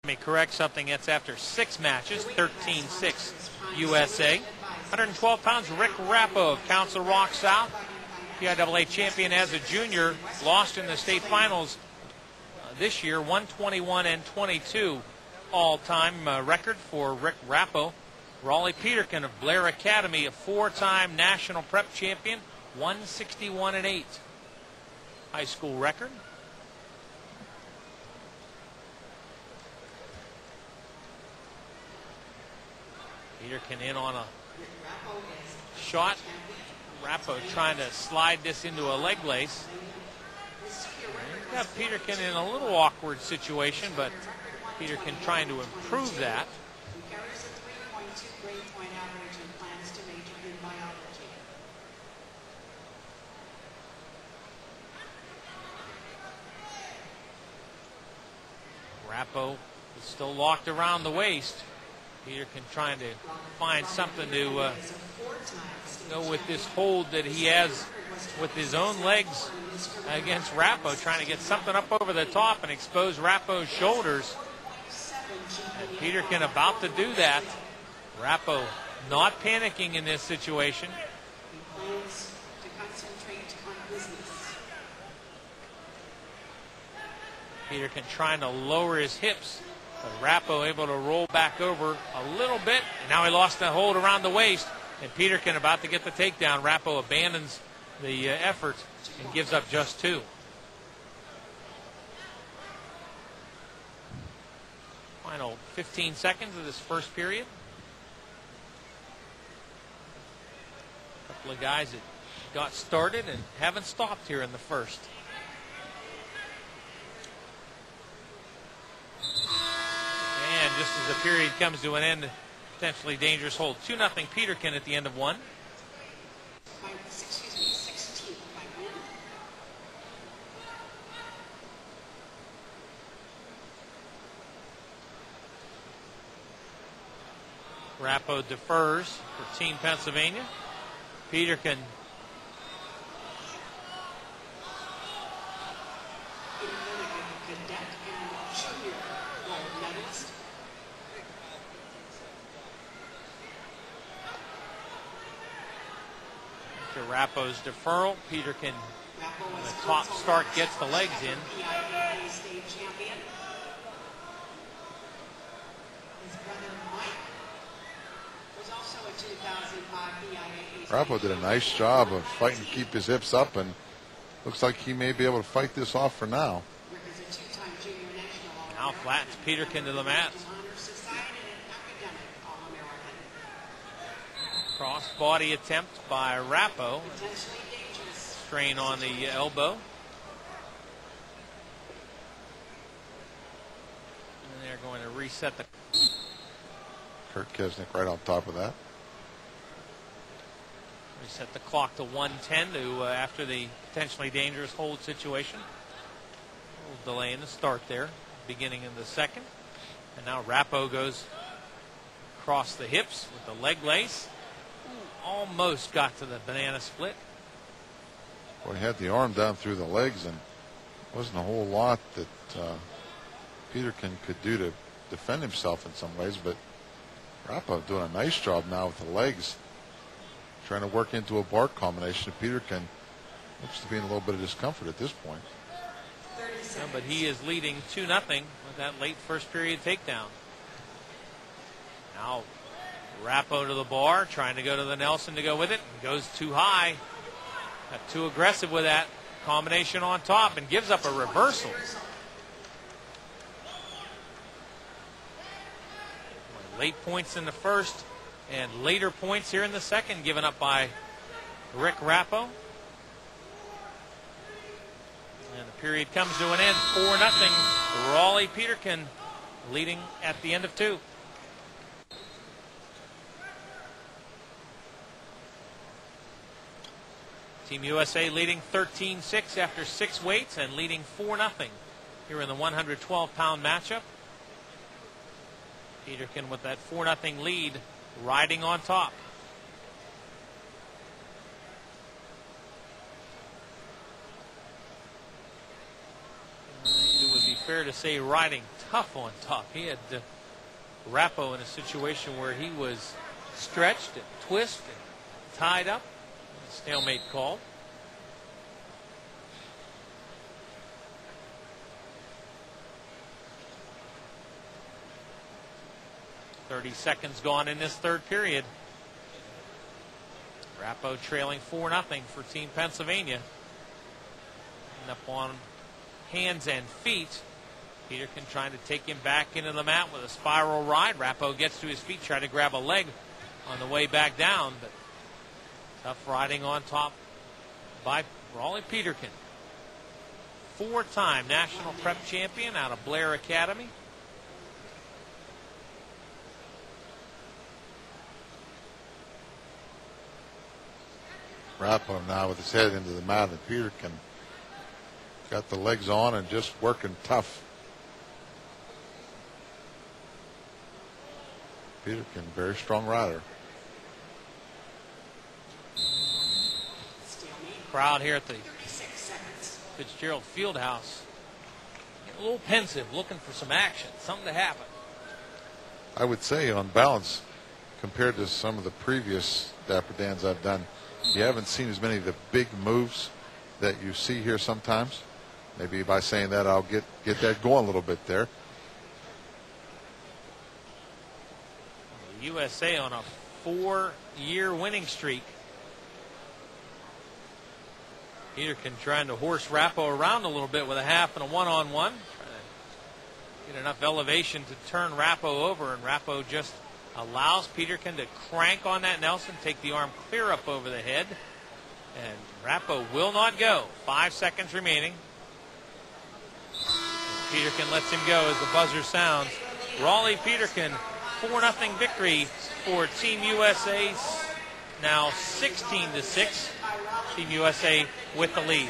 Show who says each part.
Speaker 1: Let me correct something. That's after 6 matches, 13-6 USA. 112 pounds, Rick Rappo of Council Rock South. PIAA champion as a junior, lost in the state finals this year, 121-22 all-time record for Rick Rappo. Rollie Peterkin of Blair Academy, a 4-time national prep champion, 161-8 high school record. Peterkin in on a shot. Rappo trying to slide this into a leg lace. You've got Peterkin in a little awkward situation, but Peterkin trying to improve that. Rappo is still locked around the waist. Peterkin trying to find something to go with this hold that he has with his own legs against Rappo, trying to get something up over the top and expose Rappo's shoulders. And Peterkin about to do that. Rappo not panicking in this situation. Peterkin trying to lower his hips, but Rappo able to roll back over a little bit. And now he lost the hold around the waist, and Peterkin about to get the takedown. Rappo abandons the effort and gives up just 2. Final 15 seconds of this first period. A couple of guys that got started and haven't stopped here in the first. And just as the period comes to an end, potentially dangerous hold. 2-0 Peterkin at the end of 1. Rappo defers for Team Pennsylvania. Peterkin Rappo's deferral. Peterkin on the top start gets the legs in.
Speaker 2: Rappo did a nice job of fighting to keep his hips up, and looks like he may be able to fight this off for now.
Speaker 1: Now flattens Peterkin to the mat. Cross-body attempt by Rappo. Strain on the elbow. And they're going to reset the...
Speaker 2: Kurt Kesnick right on top of that.
Speaker 1: Reset the clock to 1:10 to after the potentially dangerous hold situation. A little delay in the start there, beginning in the second. And now Rappo goes across the hips with the leg lace. Almost got to the banana split.
Speaker 2: Well, he had the arm down through the legs, and wasn't a whole lot that Peterkin could do to defend himself in some ways, but Rappo doing a nice job now with the legs, trying to work into a bar combination. Peterkin looks to be in a little bit of discomfort at this point.
Speaker 1: Yeah, but he is leading 2-0 with that late first period takedown. Now Rappo to the bar, trying to go to the Nelson to go with it. Goes too high. Got too aggressive with that combination on top and gives up a reversal. Late points in the first and later points here in the second given up by Rick Rappo. And the period comes to an end, 4-0. Rollie Peterkin leading at the end of 2. Team USA leading 13-6 after 6 weights and leading 4-0 here in the 112-pound matchup. Peterkin with that 4-0 lead, riding on top. It would be fair to say riding tough on top. He had Rappo in a situation where he was stretched and twisted and tied up. Stalemate called. .30 gone in this third period. Rappo trailing 4-0 for Team Pennsylvania. And up on hands and feet. Peterkin trying to take him back into the mat with a spiral ride. Rappo gets to his feet, trying to grab a leg on the way back down, but tough riding on top by Rollie Peterkin. 4-time national prep champion out of Blair Academy.
Speaker 2: Rappo now with his head into the mat, and Peterkin got the legs on and just working tough. Peterkin, very strong rider.
Speaker 1: Crowd here at the Fitzgerald Fieldhouse a little pensive, looking for some action, something to happen.
Speaker 2: I would say on balance, compared to some of the previous Dapper Dans I've done, you haven't seen as many of the big moves that you see here sometimes. Maybe by saying that, I'll get that going a little bit there.
Speaker 1: The USA on a 4-year winning streak. Peterkin trying to horse Rappo around a little bit with a half and a one-on-one. Trying to get enough elevation to turn Rappo over, and Rappo just allows Peterkin to crank on that Nelson, take the arm clear up over the head, and Rappo will not go. 5 seconds remaining. Peterkin lets him go as the buzzer sounds. Rollie Peterkin, 4-0 victory for Team USA. Now 16-6. Team USA with the lead.